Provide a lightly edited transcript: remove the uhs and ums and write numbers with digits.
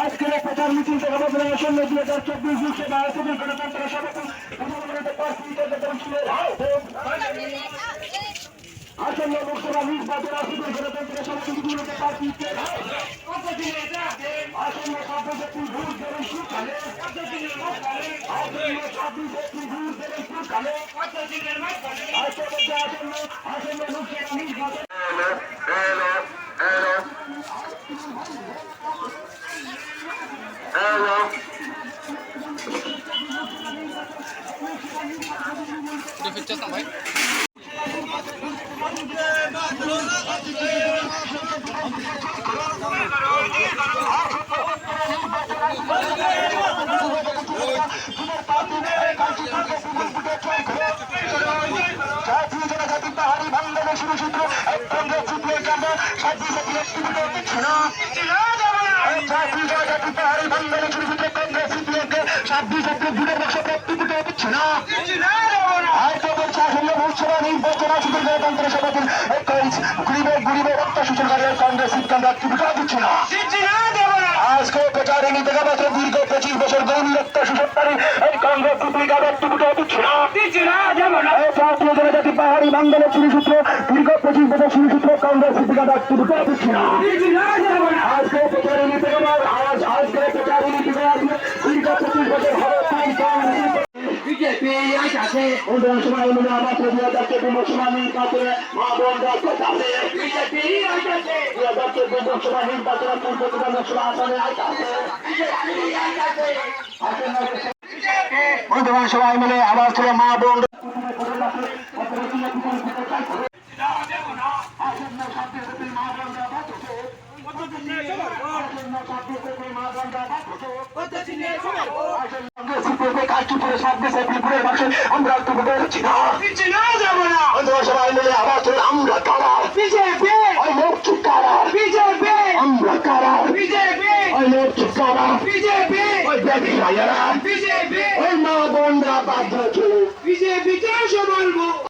আজকের প্রচার মিছিল থেকে বদলে আসন্ন 2024 লোকসভা আসনের গণতন্ত্র সভাপতি আসন্ন লোকসভা নির্বাচন আসনের গণতন্ত্র সভাপতিগুলোকে প্রার্থী আসন্ন 26 এপ্রিল ভোট দেবেন সুকালে আসন্ন লোকসভা নির্বাচন ভাই গণতন্ত্র সভাপতি গরিবের রক্ত শোষণকারী কংগ্রেস দিচ্ছে না। আজকে প্রচারে নিতে মাত্র দীর্ঘ 25 বছর গৌরী রক্ত শোষণকারী এই কংগ্রেস দিচ্ছে না। জাতীয় জনজাতি পাহাড়ি বাঙ্গালের চুরিসূত্র দীর্ঘ 25 বছর চুরিসূত্র কংগ্রেস দিচ্ছে না। আজকে প্রচারে নিতে আজকে প্রচারে নিতে দীর্ঘ 25 বছর হবে সময় আবার 2024 লোকসভা নির্বাচনে মা বোনরা কোথায় বিজেপি 2024 লোকসভা নির্বাচনে পূর্ব লোকসভা আসনে বন্ধুবান সবাই মিলে আবার থেকে মা বোন আমরা সবাই মিলে আবার আমরা কারা বিজেপি ওই লোক কারা বিজেপি আমরা কারা বিজেপি ওই লোক কারা বিজেপি ওই বেবি ভাইয়ারা বিজেপি ওই মা বোনরা বাধ্য ছিল বিজেপি কে বলবো